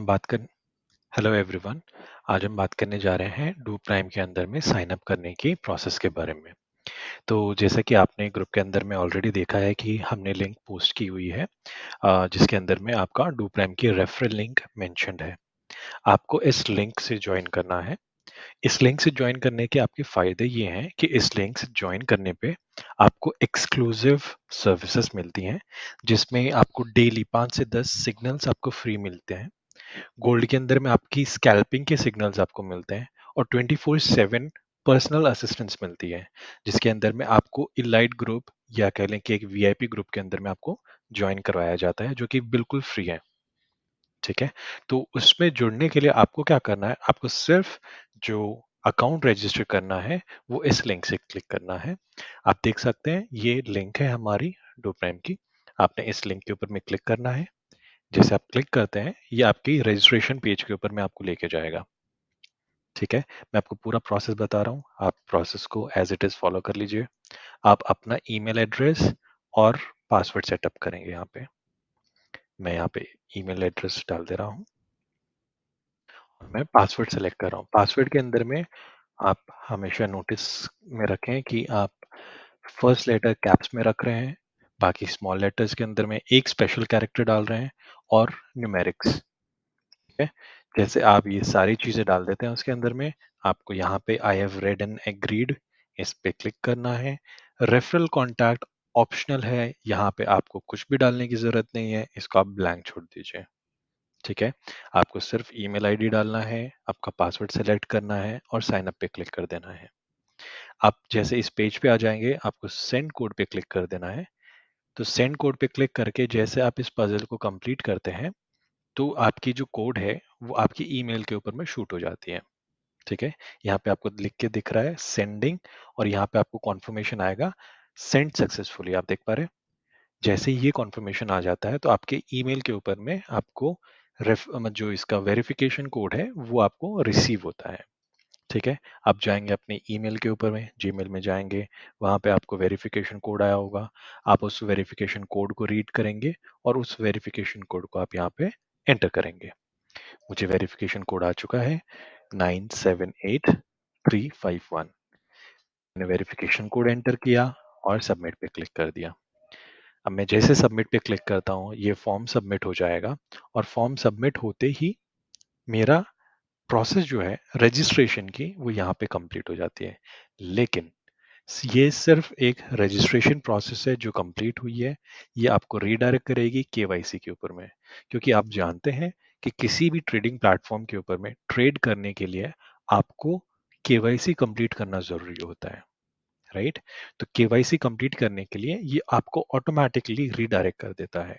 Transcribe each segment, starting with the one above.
बात कर hello everyone. आज हम बात करने जा रहे हैं डू प्राइम के अंदर में साइन अप करने की प्रोसेस के बारे में। तो जैसा कि आपने ग्रुप के अंदर में ऑलरेडी देखा है कि हमने लिंक पोस्ट की हुई है, जिसके अंदर में आपका डू प्राइम की रेफरल लिंक मेंशन्ड है। आपको इस लिंक से ज्वाइन करना है। इस लिंक से ज्वाइन करने के आपके फायदे ये हैं कि इस लिंक से ज्वाइन करने पे आपको एक्सक्लूसिव सर्विसेज मिलती हैं, जिसमें आपको डेली 5 से 10 सिग्नल्स आपको फ्री मिलते हैं। गोल्ड के अंदर में आपकी स्कैल्पिंग के सिग्नल्स आपको मिलते हैं और 24/7 पर्सनल असिस्टेंस मिलती है, जिसके अंदर में आपको इलाइट ग्रुप या कह लें कि एक वीआईपी ग्रुप के अंदर में आपको ज्वाइन करवाया जाता है, जो कि बिल्कुल फ्री है। ठीक है। तो उसमें जुड़ने के लिए आपको क्या करना है, आपको सिर्फ जो अकाउंट रजिस्टर करना है वो इस लिंक से क्लिक करना है। आप देख सकते हैं ये लिंक है हमारी डो प्राइम की। आपने इस लिंक के ऊपर में क्लिक करना है। जैसे आप क्लिक करते हैं ये आपकी रजिस्ट्रेशन पेज के ऊपर में आपको लेके जाएगा। ठीक है। मैं आपको पूरा प्रोसेस बता रहा हूँ, आप प्रोसेस को एज इट इज फॉलो कर लीजिए। आप अपना ईमेल एड्रेस और पासवर्ड सेटअप करेंगे। यहाँ पे मैं यहाँ पे ईमेल एड्रेस डाल दे रहा हूँ। मैं पासवर्ड सेलेक्ट कर रहा हूँ। पासवर्ड के अंदर में आप हमेशा नोटिस में रखें कि आप फर्स्ट लेटर कैप्स में रख रहे हैं, बाकी स्मॉल लेटर्स के अंदर में एक स्पेशल कैरेक्टर डाल रहे हैं और न्यूमेरिक्स। है। जैसे आप ये सारी चीजें डाल देते हैं उसके अंदर में, आपको यहाँ पे I have read and agreed इस पे क्लिक करना है। रेफरल कॉन्टैक्ट ऑप्शनल है, यहाँ पे आपको कुछ भी डालने की जरूरत नहीं है, इसको आप ब्लैंक छोड़ दीजिए। ठीक है। आपको सिर्फ ईमेल आईडी डालना है, आपका पासवर्ड सेलेक्ट करना है और साइन अप पे क्लिक कर देना है। आप जैसे इस पेज पे आ जाएंगे, आपको सेंड कोड पे क्लिक कर देना है। तो सेंड कोड पे क्लिक करके जैसे आप इस पजल को कंप्लीट करते हैं, तो आपकी जो कोड है वो आपकी ईमेल के ऊपर में शूट हो जाती है। ठीक है। यहाँ पे आपको लिख के दिख रहा है सेंडिंग, और यहाँ पे आपको कॉन्फर्मेशन आएगा सेंड सक्सेसफुली। आप देख पा रहे हैं। जैसे ही ये कॉन्फर्मेशन आ जाता है तो आपके ईमेल के ऊपर में आपको जो इसका वेरिफिकेशन कोड है वो आपको रिसीव होता है। ठीक है। आप जाएंगे अपने ईमेल के ऊपर में, जीमेल में जाएंगे, वहां पे आपको वेरिफिकेशन कोड आया होगा। आप उस वेरिफिकेशन कोड को रीड करेंगे और उस वेरिफिकेशन कोड को आप यहाँ पे एंटर करेंगे। मुझे वेरिफिकेशन कोड आ चुका है 978351। मैंने वेरिफिकेशन कोड एंटर किया और सबमिट पे क्लिक कर दिया। अब मैं जैसे सबमिट पे क्लिक करता हूँ ये फॉर्म सबमिट हो जाएगा, और फॉर्म सबमिट होते ही मेरा प्रोसेस जो है रजिस्ट्रेशन की वो यहाँ पे कंप्लीट हो जाती है। लेकिन ये सिर्फ एक रजिस्ट्रेशन प्रोसेस है जो कंप्लीट हुई है। ये आपको रीडायरेक्ट करेगी केवाईसी के ऊपर में, क्योंकि आप जानते हैं कि किसी भी ट्रेडिंग प्लेटफॉर्म के ऊपर में ट्रेड करने के लिए आपको केवाईसी कंप्लीट करना जरूरी होता है। राइट। तो केवाईसी कंप्लीट करने के लिए ये आपको ऑटोमेटिकली रीडायरेक्ट कर देता है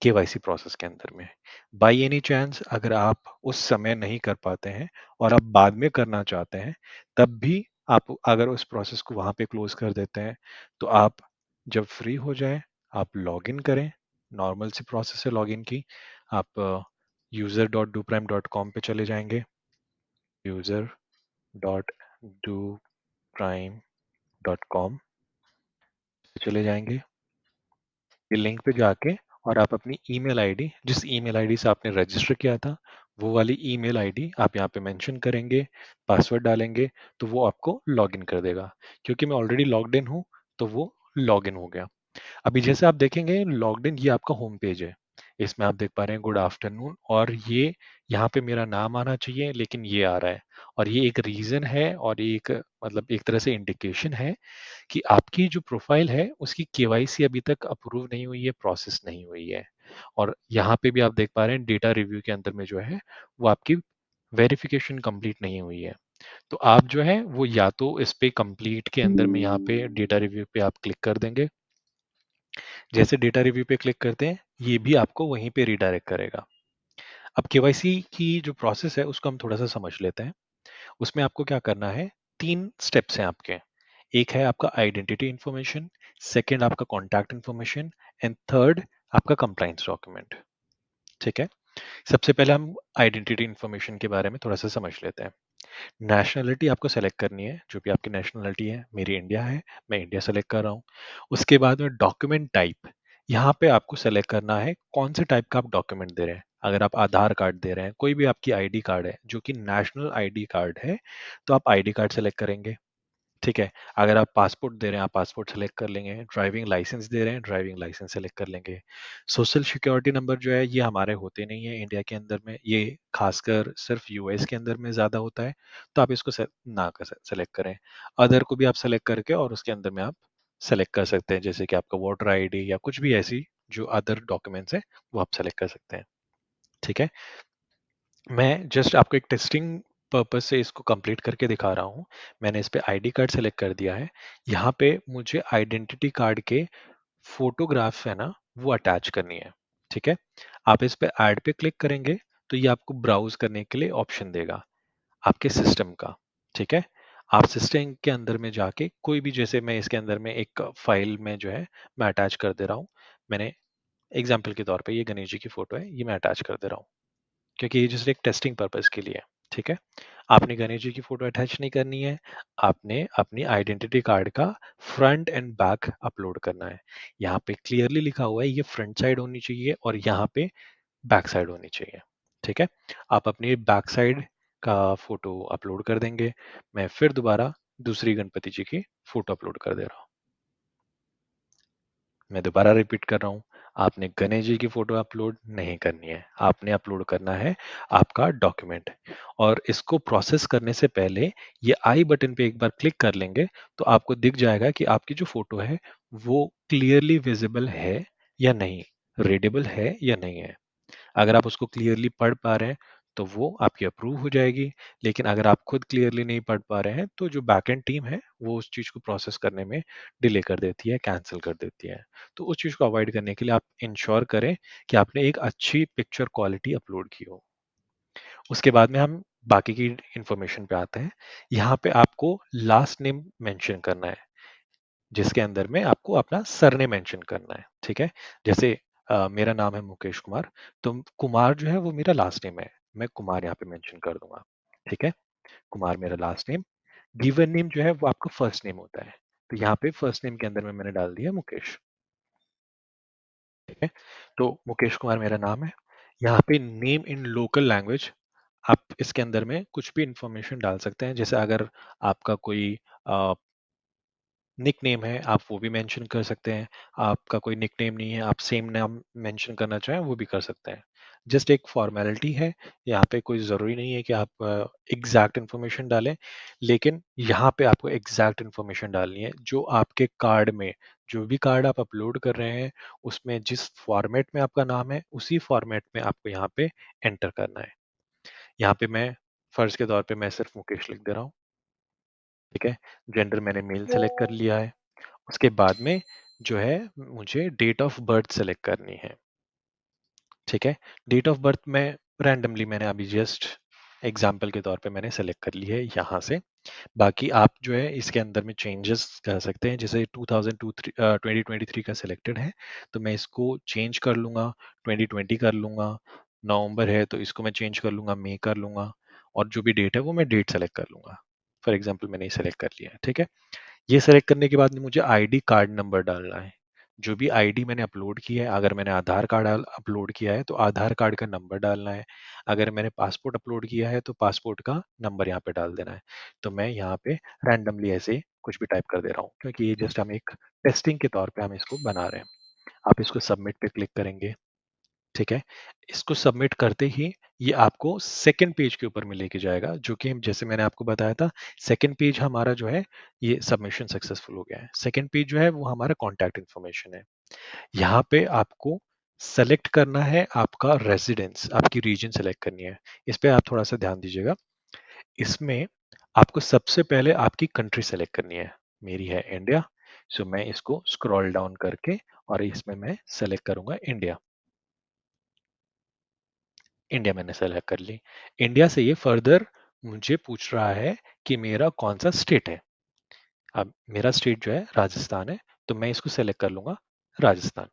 केवाईसी प्रोसेस के अंदर में। बाय एनी चांस अगर आप उस समय नहीं कर पाते हैं और आप बाद में करना चाहते हैं, तब भी आप अगर उस प्रोसेस को वहां पे क्लोज कर देते हैं, तो आप जब फ्री हो जाए आप लॉग इन करें। नॉर्मल सी प्रोसेस है लॉग इन की। आप user.doprim.com पे चले जाएंगे। user.doprim.com चले जाएंगे। ये लिंक पे जाके और आप अपनी ईमेल आईडी, जिस ईमेल आईडी से आपने रजिस्टर किया था, वो वाली ईमेल आईडी आप यहाँ पे मेंशन करेंगे, पासवर्ड डालेंगे, तो वो आपको लॉगिन कर देगा। क्योंकि मैं ऑलरेडी लॉग्ड इन हूँ तो वो लॉगिन हो गया। अभी जैसे आप देखेंगे लॉग्ड इन, ये आपका होम पेज है। इसमें आप देख पा रहे हैं गुड आफ्टरनून, और ये यहाँ पे मेरा नाम आना चाहिए लेकिन ये आ रहा है। और ये एक रीजन है और ये एक मतलब एक तरह से इंडिकेशन है कि आपकी जो प्रोफाइल है उसकी केवाईसी अभी तक अप्रूव नहीं हुई है, प्रोसेस नहीं हुई है। और यहाँ पे भी आप देख पा रहे हैं डेटा रिव्यू के अंदर में जो है वो आपकी वेरिफिकेशन कंप्लीट नहीं हुई है। तो आप जो है वो या तो इस पे कंप्लीट के अंदर में यहाँ पे डेटा रिव्यू पे आप क्लिक कर देंगे। जैसे डेटा रिव्यू पे क्लिक करते हैं ये भी आपको वहीं पे रिडायरेक्ट करेगा। अब केवाईसी की जो प्रोसेस है उसको हम थोड़ा सा समझ लेते हैं। उसमें आपको क्या करना है, 3 स्टेप्स हैं आपके। एक है आपका आइडेंटिटी इंफॉर्मेशन, सेकंड आपका कॉन्टैक्ट इंफॉर्मेशन, एंड थर्ड आपका कंप्लाइंस डॉक्यूमेंट। ठीक है। सबसे पहले हम आइडेंटिटी इंफॉर्मेशन के बारे में थोड़ा सा समझ लेते हैं। नेशनलिटी आपको सेलेक्ट करनी है, जो भी आपकी नेशनलिटी है। मेरी इंडिया है, मैं इंडिया सेलेक्ट कर रहा हूँ। उसके बाद में डॉक्यूमेंट टाइप, यहाँ पे आपको सेलेक्ट करना है कौन से टाइप का आप डॉक्यूमेंट दे रहे हैं। अगर आप आधार कार्ड दे रहे हैं, कोई भी आपकी आईडी कार्ड है जो कि नेशनल आईडी कार्ड है, तो आप आईडी कार्ड सेलेक्ट करेंगे। ठीक है। अगर आप पासपोर्ट दे रहे हैं, आप पासपोर्ट सेलेक्ट कर लेंगे। ड्राइविंग लाइसेंस दे रहे हैं, ड्राइविंग लाइसेंस सेलेक्ट कर लेंगे। सोशल सिक्योरिटी नंबर जो है, ये हमारे होते नहीं है इंडिया के अंदर में, ये खासकर सिर्फ यूएस के अंदर में ज़्यादा होता है, तो आप इसको ना कर सेलेक्ट करें। अदर को भी आप सेलेक्ट करके और उसके अंदर में आप सेलेक्ट कर सकते हैं, जैसे कि आपका वोटर आईडी या कुछ भी ऐसी जो अदर डॉक्यूमेंट्स है, वो आप सेलेक्ट कर सकते हैं। ठीक है। मैं जस्ट आपको एक टेस्टिंग पर्पस से इसको कंप्लीट करके दिखा रहा हूँ। मैंने इस पे आईडी कार्ड सेलेक्ट कर दिया है। यहाँ पे मुझे आइडेंटिटी कार्ड के फोटोग्राफ है ना, वो अटैच करनी है। ठीक है। आप इस पे ऐड पे क्लिक करेंगे तो ये आपको ब्राउज करने के लिए ऑप्शन देगा आपके सिस्टम का। ठीक है। आप सिस्टम के अंदर में जाके कोई भी, जैसे मैं इसके अंदर में एक फाइल में जो है मैं अटैच कर दे रहा हूँ। मैंने एग्जाम्पल के तौर पे ये गणेश जी की फोटो है, ये मैं अटैच कर दे रहा हूँ, क्योंकि ये जस्ट एक टेस्टिंग पर्पस के लिए है। ठीक है। आपने गणेश जी की फोटो अटैच नहीं करनी है। आपने अपनी आइडेंटिटी कार्ड का फ्रंट एंड बैक अपलोड करना है। यहाँ पे क्लियरली लिखा हुआ है ये फ्रंट साइड होनी चाहिए और यहाँ पे बैक साइड होनी चाहिए। ठीक है। आप अपनी बैक साइड का फोटो अपलोड कर देंगे। मैं फिर दोबारा दूसरी गणपति जी की फोटो अपलोड कर दे रहा हूँ। मैं दोबारा रिपीट कर रहा हूँ, आपने गणेश जी की फोटो अपलोड नहीं करनी है, आपने अपलोड करना है आपका डॉक्यूमेंट। और इसको प्रोसेस करने से पहले ये आई बटन पे एक बार क्लिक कर लेंगे तो आपको दिख जाएगा कि आपकी जो फोटो है वो क्लियरली विजिबल है या नहीं, रीडेबल है या नहीं है। अगर आप उसको क्लियरली पढ़ पा रहे हैं तो वो आपकी अप्रूव हो जाएगी। लेकिन अगर आप खुद क्लियरली नहीं पढ़ पा रहे हैं तो जो बैकएंड टीम है वो उस चीज़ को प्रोसेस करने में डिले कर देती है, कैंसिल कर देती है। तो उस चीज़ को अवॉइड करने के लिए आप इंश्योर करें कि आपने एक अच्छी पिक्चर क्वालिटी अपलोड की हो। उसके बाद में हम बाकी की इंफॉर्मेशन पे आते हैं। यहाँ पे आपको लास्ट नेम मेंशन करना है, जिसके अंदर में आपको अपना सरनेम मेंशन करना है। ठीक है। जैसे मेरा नाम है मुकेश कुमार, तो कुमार जो है वो मेरा लास्ट नेम है, मैं कुमार यहाँ पे मेंशन कर दूंगा। ठीक है। कुमार मेरा लास्ट नेम। गिवन नेम जो है वो आपका फर्स्ट नेम होता है, तो यहाँ पे फर्स्ट नेम के अंदर में मैंने डाल दिया मुकेश। ठीक है। तो मुकेश कुमार मेरा नाम है। यहाँ पे नेम इन लोकल लैंग्वेज, आप इसके अंदर में कुछ भी इंफॉर्मेशन डाल सकते हैं। जैसे अगर आपका कोई निक नेम है, आप वो भी मेंशन कर सकते हैं। आपका कोई निक नेम नहीं है, आप सेम नाम मेंशन करना चाहें, वो भी कर सकते हैं। जस्ट एक फॉर्मेलिटी है। यहाँ पे कोई ज़रूरी नहीं है कि आप एग्जैक्ट इन्फॉर्मेशन डालें, लेकिन यहाँ पे आपको एग्जैक्ट इन्फॉर्मेशन डालनी है जो आपके कार्ड में, जो भी कार्ड आप अपलोड कर रहे हैं उसमें जिस फॉर्मेट में आपका नाम है उसी फॉर्मेट में आपको यहाँ पे एंटर करना है। यहाँ पे मैं फर्ज के तौर पे मैं सिर्फ मुकेश लिख दे रहा हूँ। ठीक है। जेंडर मैंने मेल सेलेक्ट कर लिया है। उसके बाद में जो है मुझे डेट ऑफ बर्थ सेलेक्ट करनी है। ठीक है। डेट ऑफ बर्थ में रैंडमली मैंने अभी जस्ट एग्जाम्पल के तौर पे मैंने सेलेक्ट कर ली है यहाँ से। बाकी आप जो है इसके अंदर में चेंजेस कर सकते हैं। जैसे 2023 का सिलेक्टेड है तो मैं इसको चेंज कर लूँगा, 2020 कर लूँगा। नवंबर है तो इसको मैं चेंज कर लूँगा, मई कर लूँगा। और जो भी डेट है वो मैं डेट सेलेक्ट कर लूँगा। फॉर एग्जाम्पल मैंने ये सेलेक्ट कर लिया है। ठीक है। ये सेलेक्ट करने के बाद मुझे आईडी कार्ड नंबर डालना है। जो भी आईडी मैंने अपलोड की है, अगर मैंने आधार कार्ड अपलोड किया है तो आधार कार्ड का नंबर डालना है। अगर मैंने पासपोर्ट अपलोड किया है तो पासपोर्ट का नंबर यहाँ पे डाल देना है। तो मैं यहाँ पे रैंडमली ऐसे कुछ भी टाइप कर दे रहा हूँ, क्योंकि ये जस्ट हम एक टेस्टिंग के तौर पे हम इसको बना रहे हैं। आप इसको सबमिट पे क्लिक करेंगे। ठीक है। इसको सबमिट करते ही ये आपको सेकंड पेज के ऊपर में लेके जाएगा, जो कि जैसे मैंने आपको बताया था, सेकंड पेज हमारा जो है ये सबमिशन सक्सेसफुल हो गया है। सेकंड पेज जो है वो हमारा कॉन्टैक्ट इन्फॉर्मेशन है। यहाँ पे आपको सेलेक्ट करना है आपका रेजिडेंस, आपकी रीजन सेलेक्ट करनी है। इस पे आप थोड़ा सा ध्यान दीजिएगा। इसमें आपको सबसे पहले आपकी कंट्री सेलेक्ट करनी है। मेरी है इंडिया, सो मैं इसको स्क्रॉल डाउन करके और इसमें मैं सेलेक्ट करूंगा इंडिया। इंडिया मैंने सेलेक्ट कर ली। इंडिया से ये फर्दर मुझे पूछ रहा है कि मेरा कौन सा स्टेट है। अब मेरा स्टेट जो है राजस्थान है, तो मैं इसको सेलेक्ट कर लूंगा राजस्थान।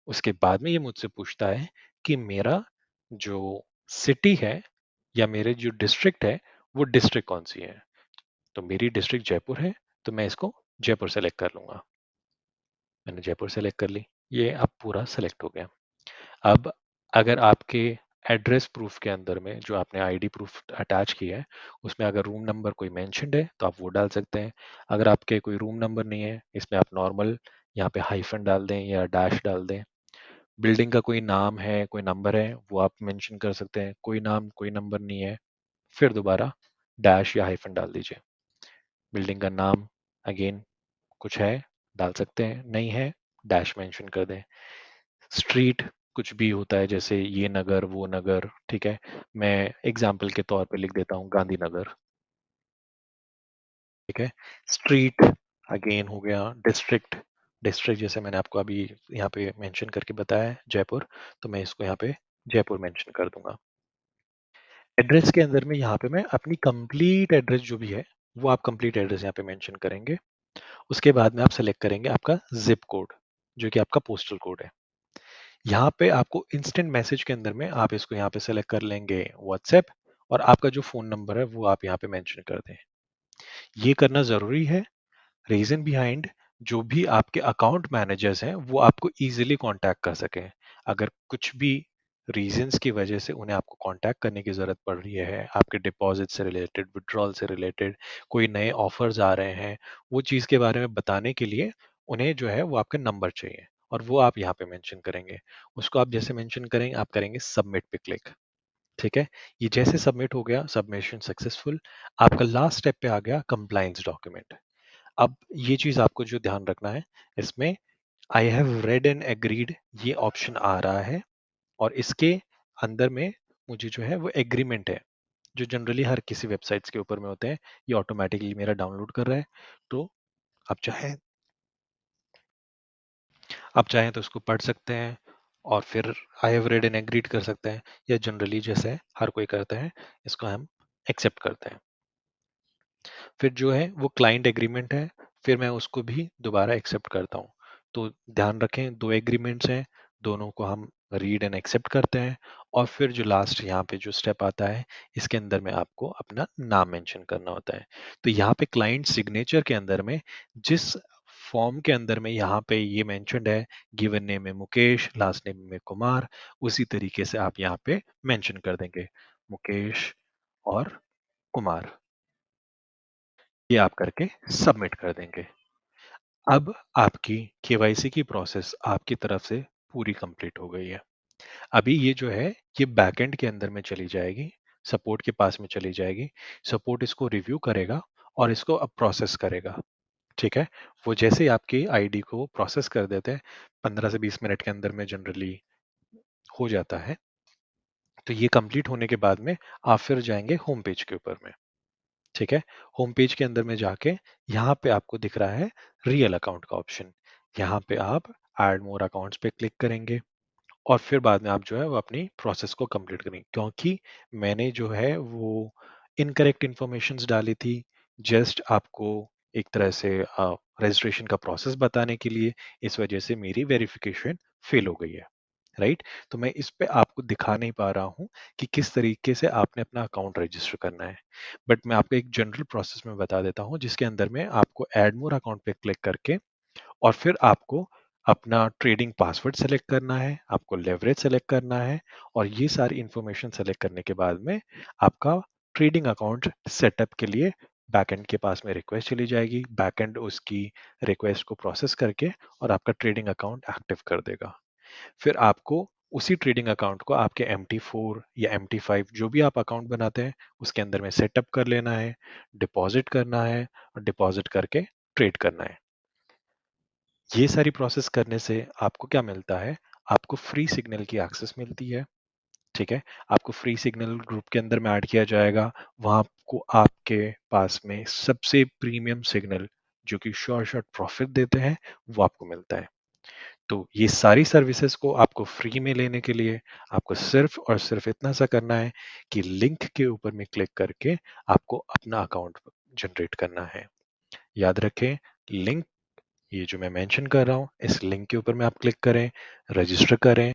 उसके बाद में ये मुझसे पूछता है कि मेरा जो सिटी है या मेरे जो डिस्ट्रिक्ट है वो डिस्ट्रिक्ट कौन सी है। तो मेरी डिस्ट्रिक्ट जयपुर है, तो मैं इसको जयपुर सेलेक्ट कर लूंगा। मैंने जयपुर सेलेक्ट कर ली। ये अब पूरा सेलेक्ट हो गया। अब अगर आपके एड्रेस प्रूफ के अंदर में जो आपने आईडी प्रूफ अटैच किया है, उसमें अगर रूम नंबर कोई मेंशन्ड है तो आप वो डाल सकते हैं। अगर आपके कोई रूम नंबर नहीं है, इसमें आप नॉर्मल यहाँ पे हाइफन डाल दें या डैश डाल दें। बिल्डिंग का कोई नाम है, कोई नंबर है, वो आप मेंशन कर सकते हैं। कोई नाम कोई नंबर नहीं है, फिर दोबारा डैश या हाइफन डाल दीजिए। बिल्डिंग का नाम अगेन कुछ है, डाल सकते हैं, नहीं है डैश मेंशन कर दें। स्ट्रीट कुछ भी होता है, जैसे ये नगर वो नगर, ठीक है, मैं एग्जाम्पल के तौर पे लिख देता हूँ गांधीनगर। ठीक है, स्ट्रीट अगेन हो गया। डिस्ट्रिक्ट, डिस्ट्रिक्ट जैसे मैंने आपको अभी यहाँ पे मेंशन करके बताया है जयपुर, तो मैं इसको यहाँ पे जयपुर मेंशन कर दूंगा। एड्रेस के अंदर में यहाँ पे मैं अपनी कंप्लीट एड्रेस जो भी है वो आप कंप्लीट एड्रेस यहाँ पे मेंशन करेंगे। उसके बाद में आप सेलेक्ट करेंगे आपका जिप कोड, जो कि आपका पोस्टल कोड है। यहाँ पे आपको इंस्टेंट मैसेज के अंदर में आप इसको यहाँ पे सेलेक्ट कर लेंगे व्हाट्सएप, और आपका जो फ़ोन नंबर है वो आप यहाँ पे मेंशन कर दें। ये करना ज़रूरी है। रीज़न बिहाइंड, जो भी आपके अकाउंट मैनेजर्स हैं वो आपको ईज़िली कॉन्टैक्ट कर सकें। अगर कुछ भी रीज़न्स की वजह से उन्हें आपको कॉन्टैक्ट करने की ज़रूरत पड़ रही है, आपके डिपॉज़िट से रिलेटेड, विथड्रॉल से रिलेटेड, कोई नए ऑफ़र्स आ रहे हैं, वो चीज़ के बारे में बताने के लिए उन्हें जो है वो आपका नंबर चाहिए, और वो आप यहाँ पे मेंशन करेंगे। उसको आप जैसे मेंशन करेंगे, आप करेंगे सबमिट पे क्लिक। ठीक है? ये जैसे सबमिट हो गया, सबमिशन सक्सेसफुल, आपका लास्ट स्टेप पे आ गया कंप्लायंस डॉक्यूमेंट। अब ये चीज़ आपको जो ध्यान रखना है, इसमें I have read and agreed ये ऑप्शन आ रहा है, और इसके अंदर में मुझे जो है वो एग्रीमेंट है, जो जनरली हर किसी वेबसाइट्स के ऊपर में होते हैं। ये ऑटोमेटिकली मेरा डाउनलोड कर रहा है, तो आप चाहें तो इसको पढ़ सकते हैं, और फिर I have read and agreed कर सकते हैं, या जनरली जैसे हर कोई करता है, इसको हम एक्सेप्ट करते हैं। फिर जो है वो क्लाइंट एग्रीमेंट है, फिर मैं उसको भी दोबारा एक्सेप्ट करता हूँ। तो ध्यान रखें, दो एग्रीमेंट्स हैं, दोनों को हम रीड एंड एक्सेप्ट करते हैं। और फिर जो लास्ट यहाँ पे जो स्टेप आता है, इसके अंदर में आपको अपना नाम मेंशन करना होता है। तो यहाँ पे क्लाइंट सिग्नेचर के अंदर में जिस फॉर्म के अंदर में यहाँ पे ये मेंशन्ड है, गिवन नेम में मुकेश, लास्ट नेम में कुमार, उसी तरीके से आप यहाँ पे मेंशन कर देंगे मुकेश और कुमार। ये आप करके सबमिट कर देंगे। अब आपकी केवाईसी की प्रोसेस आपकी तरफ से पूरी कंप्लीट हो गई है। अभी ये जो है ये बैकएंड के अंदर में चली जाएगी, सपोर्ट के पास में चली जाएगी। सपोर्ट इसको रिव्यू करेगा और इसको अब प्रोसेस करेगा। ठीक है? वो जैसे ही आपकी आईडी को प्रोसेस कर देते हैं, 15 से 20 मिनट के अंदर में जनरली हो जाता है। तो ये कंप्लीट होने के बाद में आप फिर जाएंगे होम पेज के ऊपर में। ठीक है? होम पेज के अंदर में जाके यहाँ पे आपको दिख रहा है रियल अकाउंट का ऑप्शन। यहाँ पे आप ऐड मोर अकाउंट्स पे क्लिक करेंगे, और फिर बाद में आप जो है वो अपनी प्रोसेस को कंप्लीट करेंगे, क्योंकि मैंने जो है वो इनकरेक्ट इन्फॉर्मेशंस डाली थी, जस्ट आपको एक तरह से रजिस्ट्रेशन का प्रोसेस बताने के लिए। इस वजह से मेरी वेरिफिकेशन फेल हो गई है। राइट? तो मैं इस पे आपको दिखा नहीं पा रहा हूँ कि किस तरीके से आपने अपना अकाउंट रजिस्टर करना है, बट मैं आपको एक जनरल प्रोसेस में बता देता हूँ, जिसके अंदर में आपको ऐड मोर अकाउंट पे क्लिक करके, और फिर आपको अपना ट्रेडिंग पासवर्ड सेलेक्ट करना है, आपको लेवरेज सेलेक्ट करना है, और ये सारी इंफॉर्मेशन सेलेक्ट करने के बाद में आपका ट्रेडिंग अकाउंट सेटअप के लिए बैकएंड के पास में रिक्वेस्ट चली जाएगी। बैकएंड उसकी रिक्वेस्ट को प्रोसेस करके और आपका ट्रेडिंग अकाउंट एक्टिव कर देगा। फिर आपको उसी ट्रेडिंग अकाउंट को आपके MT4 या MT5 जो भी आप अकाउंट बनाते हैं उसके अंदर में सेटअप कर लेना है, डिपॉजिट करना है, और डिपॉजिट करके ट्रेड करना है। ये सारी प्रोसेस करने से आपको क्या मिलता है? आपको फ्री सिग्नल की एक्सेस मिलती है। ठीक है? आपको फ्री सिग्नल ग्रुप के अंदर में ऐड किया जाएगा। वहाँ आपको आपके पास में सबसे प्रीमियम सिग्नल, जो कि श्योर शॉट प्रॉफिट देते हैं, वो आपको मिलता है। तो ये सारी सर्विसेज को आपको फ्री में लेने के लिए आपको सिर्फ और सिर्फ इतना सा करना है कि लिंक के ऊपर में क्लिक करके आपको अपना अकाउंट जनरेट करना है। याद रखें, लिंक ये जो मैं मेंशन कर रहा हूँ, इस लिंक के ऊपर में आप क्लिक करें, रजिस्टर करें,